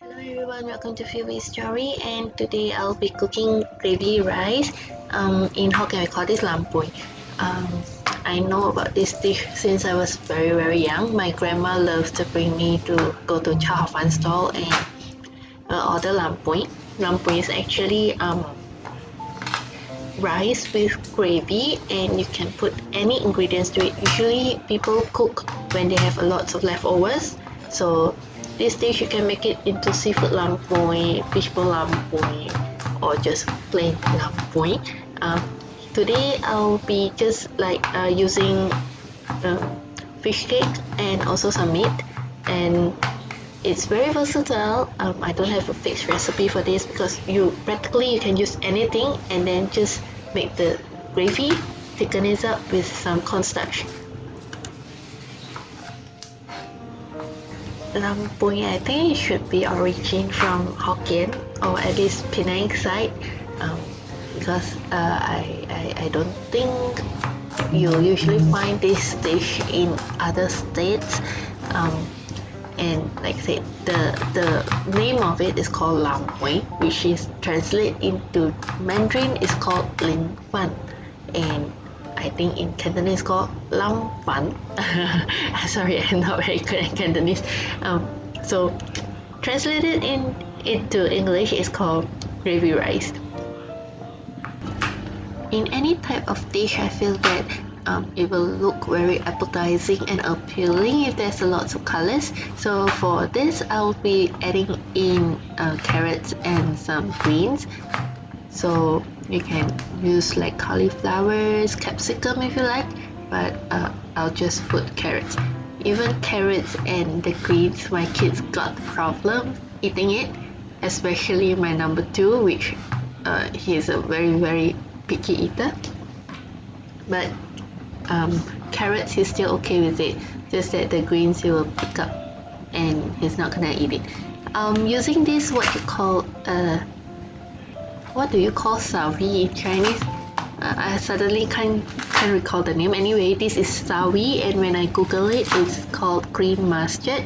Hello everyone, welcome to philviestory, and today I'll be cooking gravy rice. In Hokkien we call this Lam Pnui. I know about this dish since I was very young. My grandma loved to bring me to go to Cha Fan stall and order Lam Pnui. Lam Pnui is actually rice with gravy, and you can put any ingredients to it. Usually people cook when they have a lot of leftovers, so this dish you can make it into seafood lam pnui, fishbowl lam pnui, or just plain lam pnui. Today I'll be just using fish cake and also some meat, and it's very versatile. I don't have a fixed recipe for this because you can use anything and then just make the gravy, thicken it up with some cornstarch. Lam Pnui, I think it should be origin from Hokkien or at least Penang side, because I don't think you usually find this dish in other states. And like I said, the name of it is called Lam Pnui, which is translated into Mandarin is called Ling Fan, and I think in Cantonese called Lam Fan. Sorry, I'm not very good at Cantonese. So translated into English is called gravy rice. In any type of dish, I feel that it will look very appetizing and appealing if there's a lot of colors. So for this, I'll be adding in carrots and some greens. So you can use like cauliflowers, capsicum if you like, but I'll just put carrots. Even carrots and the greens, my kids got problem eating it, especially my number 2, which he is a very picky eater. But carrots he's still okay with it, just that the greens he will pick up and he's not gonna eat it. Using this what do you call savi in Chinese? I suddenly can't recall the name. Anyway, this is savi, and when I google it, it's called green mustard.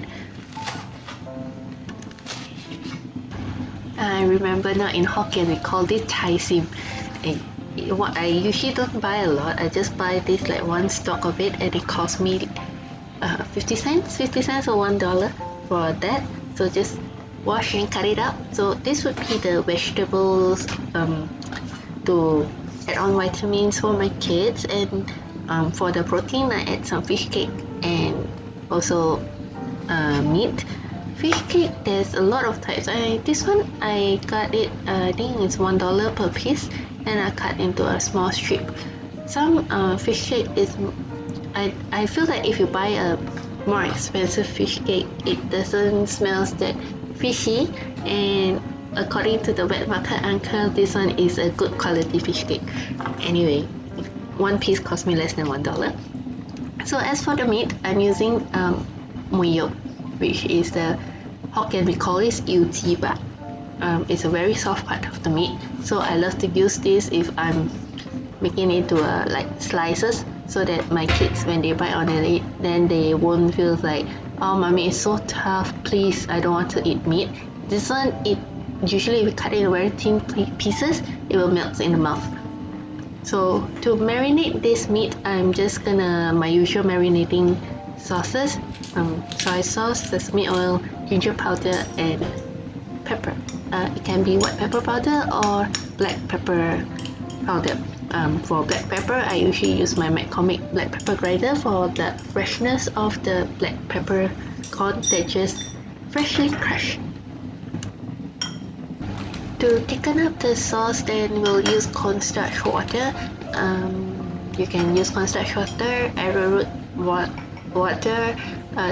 I remember now in Hokkien we call this chai sim. What I usually don't buy a lot. I just buy this like one stalk of it, and it cost me 50 cents or $1 for that. So just wash and cut it up. So this would be the vegetables to add on vitamins for my kids, and for the protein I add some fish cake and also meat. Fish cake, there's a lot of types. This one I got it, I think it's $1 per piece, and I cut into a small strip. Some fish cake is, I feel like if you buy a more expensive fish cake, it doesn't smell that fishy, and according to the wet market uncle, this one is a good quality fish cake. Anyway, one piece cost me less than $1. So as for the meat, I'm using mui yolk, which is the Hokkien we call this yu ji ba. It's a very soft part of the meat, so I love to use this if I'm making it into like slices, so that my kids when they bite on it, then they won't feel like, oh mommy it's so tough, please I don't want to eat meat. This one, it usually if you cut it in very thin pieces, it will melt in the mouth. So to marinate this meat, I'm just gonna my usual marinating sauces, soy sauce, sesame oil, ginger powder, and pepper. It can be white pepper powder or black pepper powder. For black pepper, I usually use my McCormick black pepper grinder for the freshness of the black pepper corn that just freshly crushed. To thicken up the sauce, then we'll use cornstarch water. You can use cornstarch water, arrowroot water,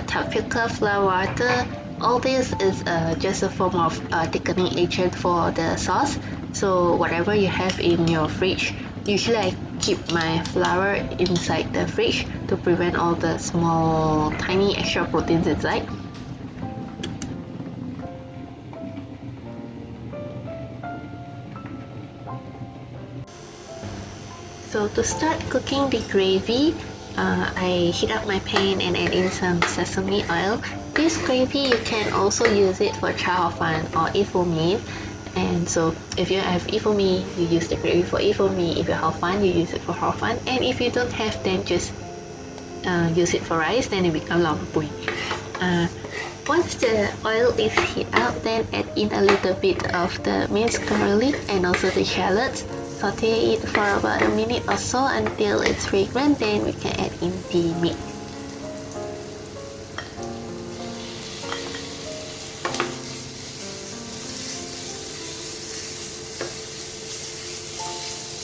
tapioca flour water. All this is just a form of thickening agent for the sauce. So whatever you have in your fridge, usually I keep my flour inside the fridge to prevent all the small tiny extra proteins inside. So to start cooking the gravy, I heat up my pan and add in some sesame oil, this gravy you can also use it for char hao fan or ifo meat. And so if you have ifo meat, you use the gravy for ifo meat. If you have hao fan, you use it for hao fan. And if you don't have, then just use it for rice, then it becomes lam pnui. Once the oil is heat up, then add in a little bit of the minced garlic and also the shallots. Saute it for about a minute or so until it's fragrant, then we can add in the meat.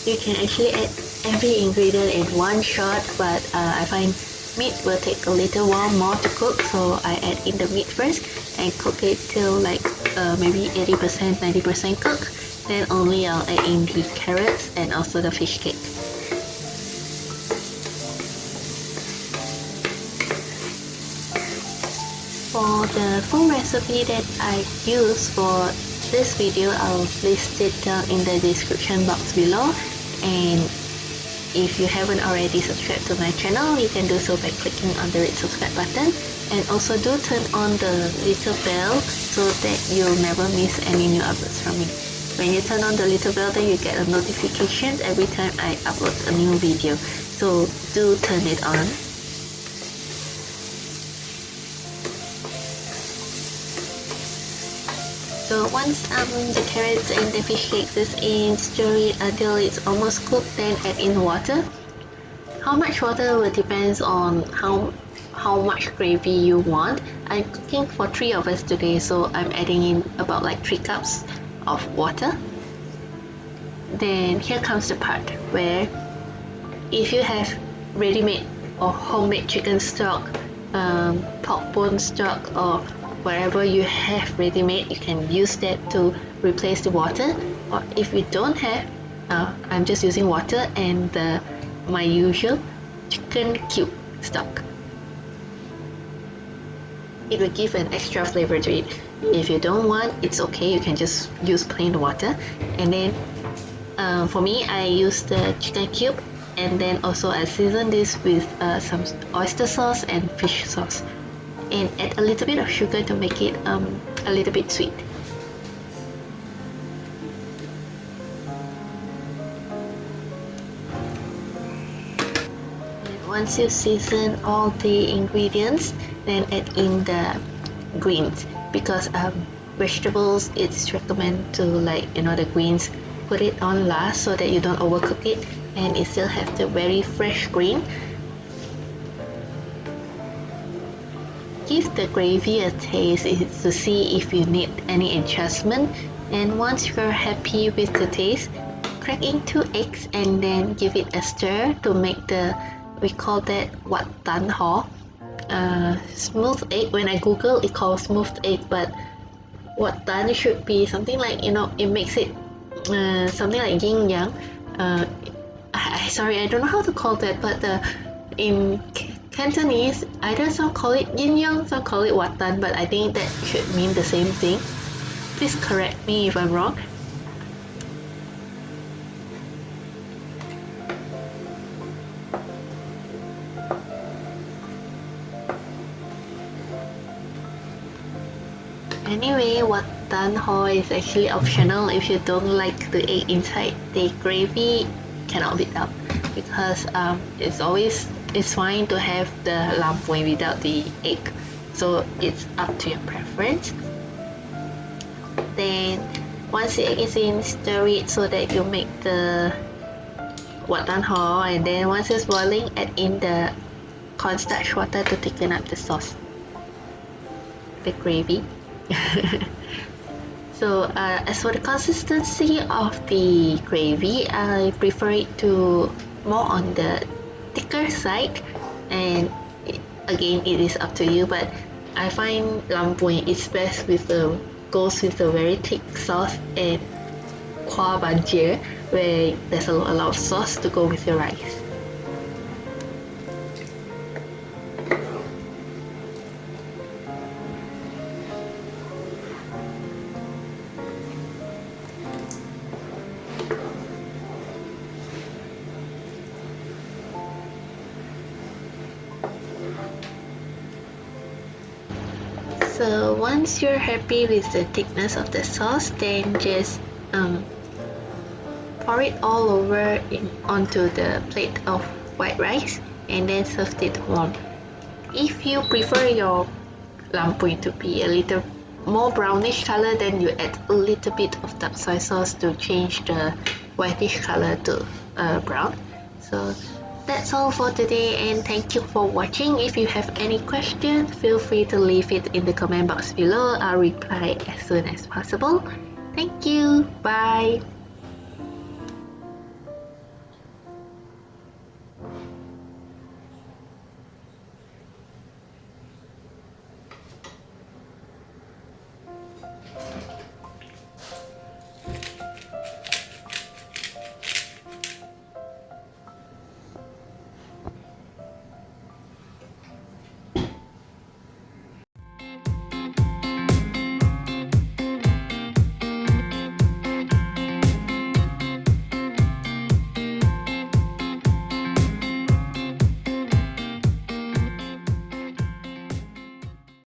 You can actually add every ingredient in one shot, but I find meat will take a little while more to cook, so I add in the meat first and cook it till like maybe 80%, 90% cooked. Then only I'll add in the carrots and also the fish cake. For the full recipe that I use for this video, I'll list it down in the description box below. And if you haven't already subscribed to my channel, you can do so by clicking on the red subscribe button, and also do turn on the little bell so that you'll never miss any new uploads from me. When you turn on the little bell, then you get a notification every time I upload a new video, so do turn it on. So once the carrots and the fish cakes is in, stir it until it's almost cooked, then add in water. How much water will depends on how much gravy you want. I'm cooking for 3 of us today, so I'm adding in about like 3 cups of water. Then here comes the part where if you have ready-made or homemade chicken stock, pork bone stock, or wherever you have ready-made, you can use that to replace the water. Or if you don't have, I'm just using water and my usual chicken cube stock. It will give an extra flavor to it. If you don't want, it's okay, you can just use plain water. And then for me, I use the chicken cube, and then also I season this with some oyster sauce and fish sauce, and add a little bit of sugar to make it a little bit sweet. And once you season all the ingredients, then add in the greens, because vegetables, it's recommended to, like, the greens, put it on last so that you don't overcook it and it still have the very fresh green. Give the gravy a taste to see if you need any adjustment, and once you're happy with the taste, crack in 2 eggs and then give it a stir to make we call that wat tan ho, smooth egg. When I google, it calls smooth egg, but wat tan should be something like, it makes it something like yin yang. Sorry, I don't know how to call that, but in Cantonese, either some call it yin yang, some call it wat tan, but I think that should mean the same thing. Please correct me if I'm wrong. Anyway, wat tan ho is actually optional. If you don't like the egg inside the gravy, cannot be done, because it's fine to have the lam pnui without the egg, so it's up to your preference. Then once the egg is in, stir it so that you make the wat tan ho, and then once it's boiling, add in the cornstarch water to thicken up the sauce, the gravy. So as for the consistency of the gravy, I prefer it to more on the thicker side, and again, it is up to you, but I find lam pnui is best goes with a very thick sauce and khoa ban chia, where there's a lot of sauce to go with your rice. once you're happy with the thickness of the sauce, then just pour it all over onto the plate of white rice and then serve it warm. If you prefer your lam pnui to be a little more brownish color, then you add a little bit of dark soy sauce to change the whitish color to brown. So that's all for today, and thank you for watching. If you have any questions, feel free to leave it in the comment box below. I'll reply as soon as possible. Thank you. Bye.